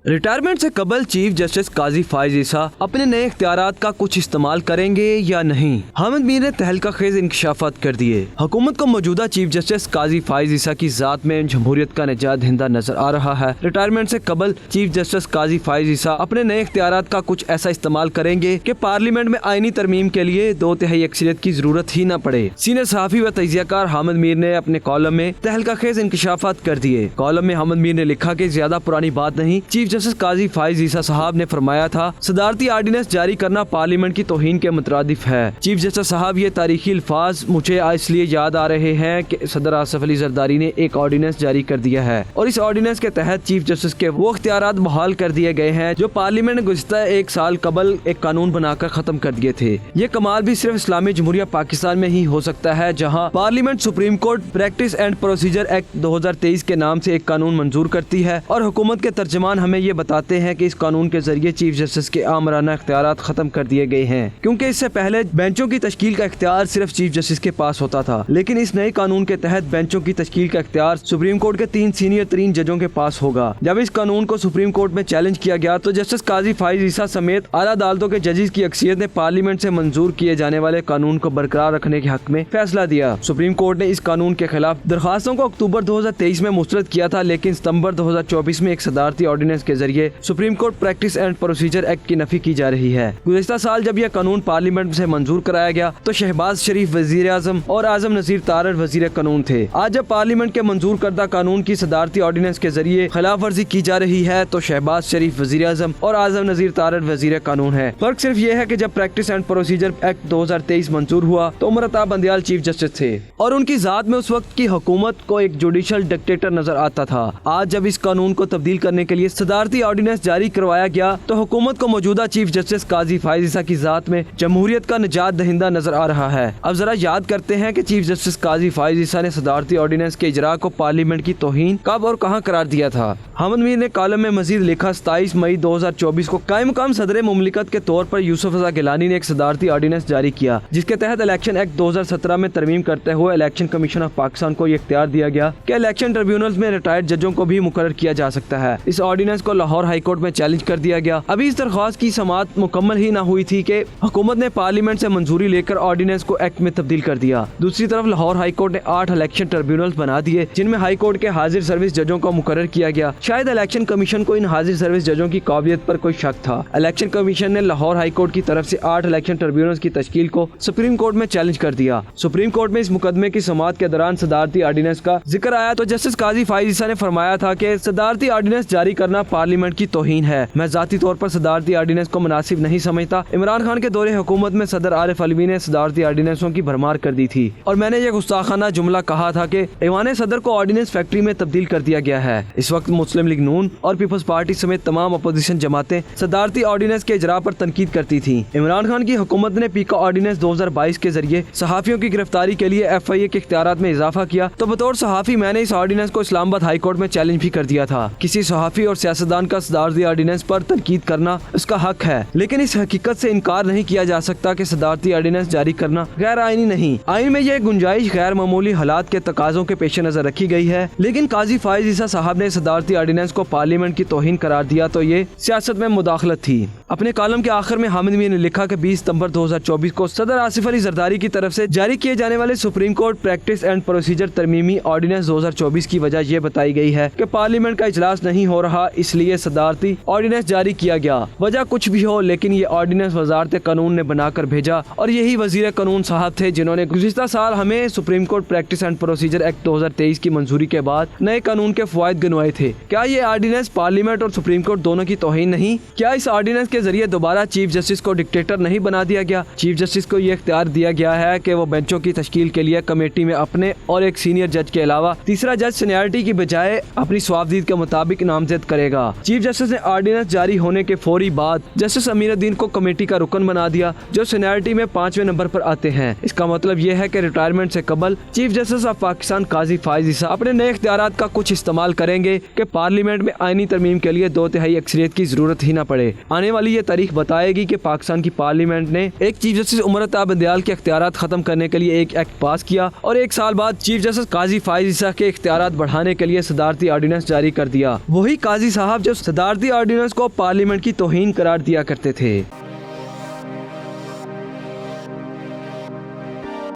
Retirement से कबल chief justice काजी फाइज ईसा अपने नए इख्तियारात का कुछ इस्तेमाल करेंगे या नहीं। हामिद मीर ने तहलका खेज इंकशाफात कर दिए। हुकूमत को मौजूदा चीफ जस्टिस काजी फाइज ईसा की जात में जमहूरियत का निजात दहिंदा नजर आ रहा है। रिटायरमेंट से कबल चीफ जस्टिस काजी फाइज ईसा अपने नए इख्तियारात का कुछ ऐसा इस्तेमाल करेंगे कि पार्लियामेंट में आईनी तरमीम के लिए 2/3 अक्सरियत की जरूरत ही न पड़े। सीनियर सहाफी व तजियाकार हामिद मीर ने अपने कॉलम में तहलका खेज इंकशाफात कर दिए। कॉलम में हामिद मीर ने लिखा कि ज्यादा पुरानी बात नहीं, चीफ जस्टिस काजी फाइज ईसा साहब ने फरमाया था सदारती आर्डिनेंस जारी करना पार्लियामेंट की तौहीन के मुतरादिफ है। चीफ जस्टिस साहब ये तारीखी अल्फाज मुझे इसलिए याद आ रहे हैं कि सदर आसिफ अली जरदारी ने एक ऑर्डिनेंस जारी कर दिया है और इस ऑर्डिनेंस के तहत चीफ जस्टिस के वो इख्तियारात बहाल कर दिए गए हैं जो पार्लियामेंट ने गुज़िश्ता 1 साल कबल एक कानून बनाकर खत्म कर दिए थे। ये कमाल भी सिर्फ इस्लामी जमहूरिया पाकिस्तान में ही हो सकता है जहाँ parliament supreme court practice and procedure act 2023 के नाम से एक कानून मंजूर करती है और हुकूमत के तर्जमान हमें ये बताते हैं कि इस कानून के जरिए चीफ जस्टिस के आमराना इख्तियारात खत्म कर दिए गए हैं, क्योंकि इससे पहले बेंचों की तश्कील का इख्तियार सिर्फ चीफ जस्टिस के पास होता था। लेकिन इस नए कानून के तहत बेंचों की तश्कील का इख्तियार सुप्रीम कोर्ट के 3 सीनियर तरीन जजों के पास होगा। जब इस कानून को सुप्रीम कोर्ट में चैलेंज किया गया तो जस्टिस काजी फाइज ईसा समेत आला अदालतों के जजेस की अक्सरियत ने पार्लियामेंट से मंजूर किए जाने वाले कानून को बरकरार रखने के हक में फैसला दिया। सुप्रीम कोर्ट ने इस कानून के खिलाफ दरखास्तों को अक्टूबर 2023 में मुस्तरद किया था, लेकिन सितंबर 2024 में एक सदारती ऑर्डिनेंस के जरिए supreme court practice and procedure act की नफी की जा रही है। गुज़िश्ता साल जब यह कानून पार्लियामेंट से मंजूर कराया गया तो शहबाज शरीफ वजीर आजम और आजम नजीर तारर वजीर कानून थे। आज जब पार्लियामेंट के मंजूर करदा कानून की सदारती ऑर्डिनेंस के जरिए खिलाफ वर्जी की जा रही है तो शहबाज शरीफ वजीर आजम और आजम नजीर तारर वजीर कानून है। फर्क सिर्फ ये है कि जब प्रैक्टिस एंड प्रोसीजर एक्ट 2023 मंजूर हुआ तो उमर अता बंदियाल चीफ जस्टिस थे और उनकी जात में उस वक्त की हुकूमत को एक जुडिशल डिक्टेटर नजर आता था। आज जब इस कानून को तब्दील करने के लिए सदारती ऑर्डिनेंस जारी करवाया गया तो हुकूमत को मौजूदा चीफ जस्टिस काजी फाइज ईसा की जात में जमहूरियत का निजात दहिंदा नजर आ रहा है। अब जरा याद करते हैं कि चीफ जस्टिस काजी फाइज ईसा ने सदारती ऑर्डिनेंस के इजरा को पार्लियामेंट की तौहीन कब और कहां करार दिया था। हामिद मीर ने कॉलम में मजीद लिखा 27 मई 2024 को कायम मकाम सदर मुमलिकत के तौर पर यूसुफ रजा गिलानी ने एक सदारती ऑर्डिनेंस जारी किया जिसके तहत इलेक्शन एक्ट 2017 में तरमीम करते हुए इलेक्शन कमीशन ऑफ पाकिस्तान को ये इख्तियार दिया गया कि इलेक्शन ट्रिब्यूनल्स में रिटायर्ड जजों को भी मुकर्रर किया जा सकता है। इस ऑर्डिनेंस को लाहौर हाई कोर्ट में चैलेंज कर दिया गया। अभी इस दरख्वास्त की समाअत मुकम्मल ही न हुई थी कि हुकूमत ने पार्लियामेंट से मंजूरी लेकर ऑर्डिनेंस को एक्ट में तब्दील कर दिया। दूसरी तरफ लाहौर हाई कोर्ट ने 8 इलेक्शन ट्रिब्यूनल्स बना दिए जिनमें हाई कोर्ट के हाजिर सर्विस जजों को मुकर्रर किया गया। शायद इलेक्शन कमीशन को इन हाजिर सर्विस जजों की काबिलियत पर कोई शक था। इलेक्शन कमीशन ने लाहौर हाई कोर्ट की तरफ से 8 इलेक्शन ट्रिब्यूनल्स की तश्कील को सुप्रीम कोर्ट में चैलेंज कर दिया। सुप्रीम कोर्ट में इस मुकदमे की समाअत के दौरान सदारती ऑर्डिनेंस का जिक्र आया तो जस्टिस काजी फाइज ईसा ने फरमाया था कि सदारती ऑर्डिनेंस जारी करना पार्लियामेंट की तौहीन है। मैं जाती तौर पर सदारती ऑर्डिनेंस को मुनासिब नहीं समझता। इमरान खान के दौरे हुकूमत में सदर आरिफ अलवी ने सदारती ऑर्डिनेंसों की भरमार कर दी थी और मैंने ये गुस्ताखाना जुमला कहा था कि ऐवान सदर को ऑर्डिनेंस फैक्ट्री में तब्दील कर दिया गया है। इस वक्त मुस्लिम लीग नून और पीपल्स पार्टी समेत तमाम अपोजिशन जमातें सदारती ऑर्डिनेंस के इजरा पर तनकीद करती थी। इमरान खान की हुकूमत ने पीका ऑर्डिनेंस 2022 के जरिए सहाफियों की गिरफ्तारी के लिए FIA के इख्तियारात में इजाफा किया तो बतौर सहाफी मैंने इस ऑर्डिनेंस को इस्लामाबाद हाई कोर्ट में चैलेंज भी कर दिया था। किसी सहाफी और सियासतदान का सदारती ऑर्डिनेंस पर तनकीद करना उसका हक है, लेकिन इस हकीकत से इनकार नहीं किया जा सकता कि सदारती ऑर्डिनेंस जारी करना गैर आईनी नहीं। आइन में यह गुंजाइश गैर मामूली हालात के तकाजों के पेश नजर रखी गई है, लेकिन काजी फाइज ईसा साहब ने सदारती ऑर्डिनेंस को पार्लियामेंट की तौहीन करार दिया तो ये सियासत में मुदाखलत थी। अपने कॉलम के आखिर में हामिद मीर ने लिखा कि 20 सितंबर 2024 को सदर आसिफ अली जरदारी की तरफ से जारी किए जाने वाले supreme court practice and procedure तरमीमी ऑर्डिनेंस 2024 की वजह यह बताई गई है कि पार्लियामेंट का इजलास नहीं हो रहा, इसलिए सदारती ऑर्डिनेंस जारी किया गया। वजह कुछ भी हो, लेकिन ये ऑर्डिनेंस वजारत कानून ने बनाकर भेजा और यही वजीर कानून साहब थे जिन्होंने गुज़िश्ता साल हमें supreme court practice and procedure act 2023 की मंजूरी के बाद नए कानून के फवायद गिनवाए थे। क्या ये ऑर्डिनेंस पार्लियामेंट और सुप्रीम कोर्ट दोनों की तौहीन नहीं? क्या इस ऑर्डिनेंस के जरिए दोबारा चीफ जस्टिस को डिक्टेटर नहीं बना दिया गया? चीफ जस्टिस को ये इख्तियार दिया गया है कि वो बेंचों की तश्कील के लिए कमेटी में अपने और एक सीनियर जज के अलावा तीसरा जज सीनियरिटी की बजाय अपनी स्वाबदीद के मुताबिक नामजद करेगा। चीफ जस्टिस ने ऑर्डिनेंस जारी होने के फौरी बाद जस्टिस अमीरुद्दीन को कमेटी का रुकन बना दिया जो सीनियरिटी में 5वें नंबर पर आते हैं। इसका मतलब यह है कि रिटायरमेंट से कबल चीफ जस्टिस ऑफ पाकिस्तान काजी फाइज ईसा अपने नए इख्तियारात का कुछ इस्तेमाल करेंगे कि पार्लियामेंट में आईनी तरमीम के लिए 2/3 अक्सरियत की जरूरत ही न पड़े। आने वाली ये तारीख बताएगी कि पाकिस्तान की पार्लियामेंट ने एक चीफ जस्टिस उमर अता बंदियाल के इख्तियारात खत्म करने के लिए एक एक्ट पास किया और 1 साल बाद चीफ जस्टिस काजी फाइज ईसा के इख्तियारात बढ़ाने के लिए सदारती ऑर्डिनेंस जारी कर दिया। वही काजी साहब साहब जो सदारती ऑर्डिनेंस को पार्लियामेंट की तौहीन करार दिया करते थे।